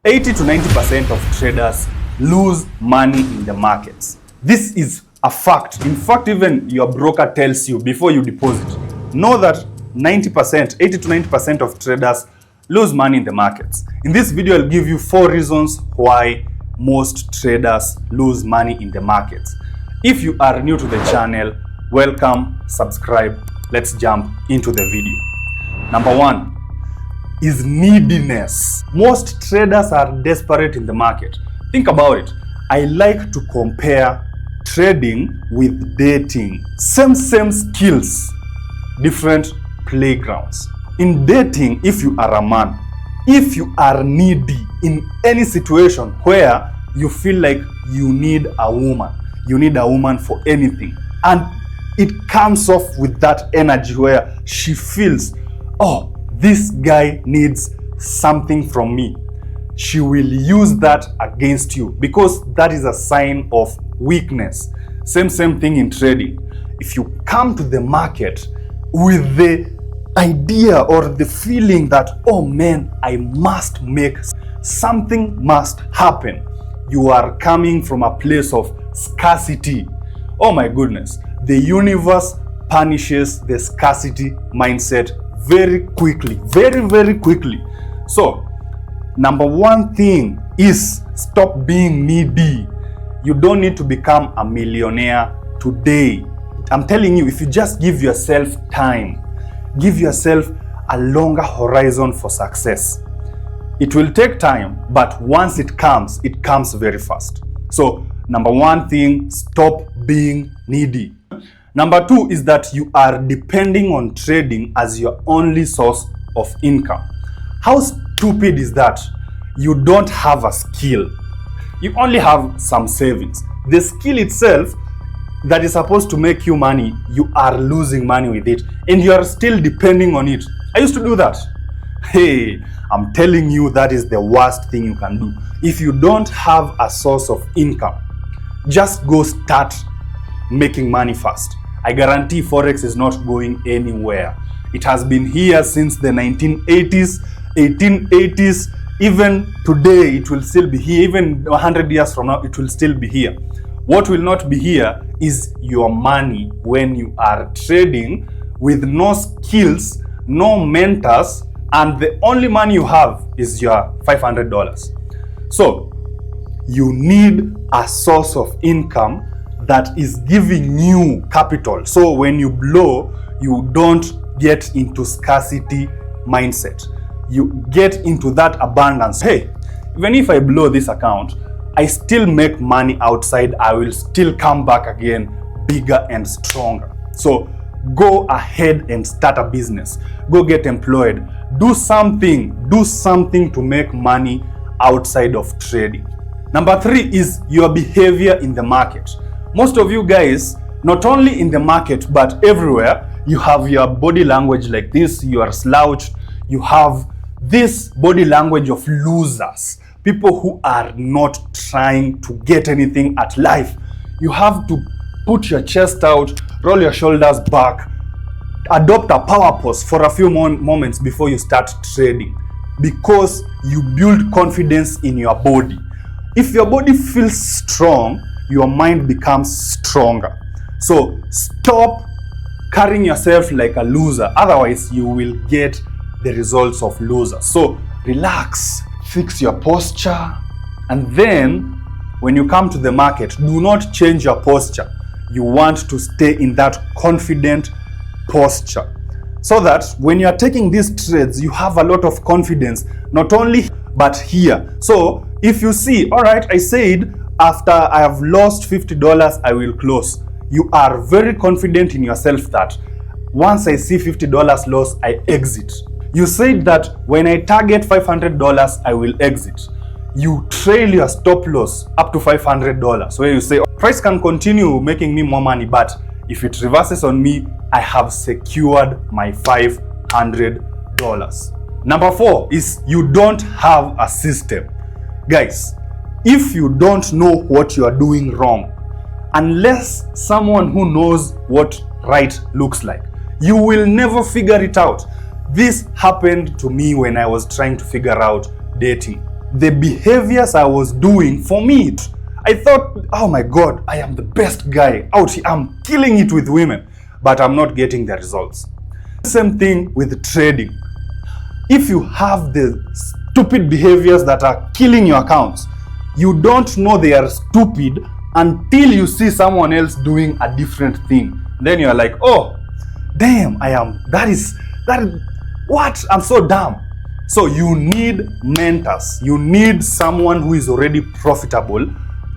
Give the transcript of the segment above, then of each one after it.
80 to 90% of traders lose money in the markets. This is a fact. In fact, even your broker tells you before you deposit. Know that 80 to 90% of traders lose money in the markets. In this video, I'll give you 4 reasons why most traders lose money in the markets. If you are new to the channel, welcome, subscribe. Let's jump into the video. Number 1 is neediness. Most traders are desperate in the market. Think about it. I like to compare trading with dating. Same skills, different playgrounds. In dating, if you are a man, if you are needy in any situation where you feel like you need a woman for anything, and it comes off with that energy where she feels, oh, this guy needs something from me, she will use that against you because that is a sign of weakness. Same thing in trading. If you come to the market with the idea or the feeling that, oh man, I must make something must happen, you are coming from a place of scarcity. Oh my goodness, the universe punishes the scarcity mindset very quickly, very quickly. So number 1 thing is stop being needy. You don't need to become a millionaire today. I'm telling you, if you just give yourself time, give yourself a longer horizon for success. It will take time, but once it comes very fast. So number 1 thing, stop being needy. Number 2 is that you are depending on trading as your only source of income. How stupid is that? You don't have a skill. You only have some savings. The skill itself that is supposed to make you money, you are losing money with it and you are still depending on it. I used to do that. Hey, I'm telling you, that is the worst thing you can do. If you don't have a source of income, just go start making money fast. I guarantee Forex is not going anywhere. It has been here since the 1980s, 1880s. Even today, it will still be here. Even 100 years from now, it will still be here. What will not be here is your money when you are trading with no skills, no mentors, and the only money you have is your $500. So you need a source of income that is giving you capital. So when you blow, you don't get into scarcity mindset. You get into that abundance. Hey, even if I blow this account, I still make money outside. I will still come back again bigger and stronger. So go ahead and start a business. Go get employed. Do something to make money outside of trading. Number 3 is your behavior in the market. Most of you guys, not only in the market, but everywhere, you have your body language like this. You are slouched. You have this body language of losers. People who are not trying to get anything at life. You have to put your chest out, roll your shoulders back, adopt a power pose for a few moments before you start trading, because you build confidence in your body. If your body feels strong, your mind becomes stronger. So stop carrying yourself like a loser. Otherwise, you will get the results of losers. So relax, fix your posture, and then when you come to the market, do not change your posture. You want to stay in that confident posture so that when you are taking these trades, you have a lot of confidence, not only but here. So if you see, all right, I said after I have lost $50, I will close. You are very confident in yourself that once I see $50 loss, I exit. You said that when I target $500, I will exit. You trail your stop loss up to $500, where you say, price can continue making me more money, but if it reverses on me, I have secured my $500. Number 4 is you don't have a system. Guys, if you don't know what you are doing wrong, unless someone who knows what right looks like, you will never figure it out. This happened to me when I was trying to figure out dating. the behaviors I was doing for me. I thought, oh my God, I am the best guy out here. I'm killing it with women, but I'm not getting the results. Same thing with trading. If you have the stupid behaviors that are killing your accounts, you don't know they are stupid until you see someone else doing a different thing. Then you're like, oh, damn, what? I'm so dumb. So you need mentors. You need someone who is already profitable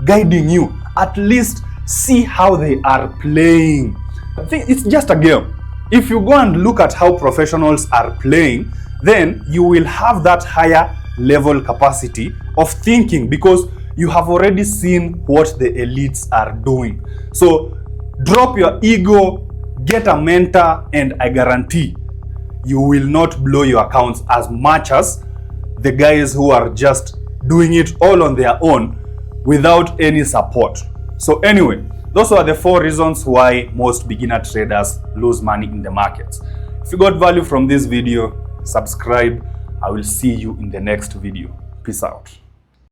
guiding you. At least see how they are playing. I think it's just a game. If you go and look at how professionals are playing, then you will have that higher level capacity of thinking because you have already seen what the elites are doing. So drop your ego, get a mentor, and I guarantee you will not blow your accounts as much as the guys who are just doing it all on their own without any support. So anyway, those are the 4 reasons why most beginner traders lose money in the markets. If you got value from this video, subscribe. I will see you in the next video. Peace out.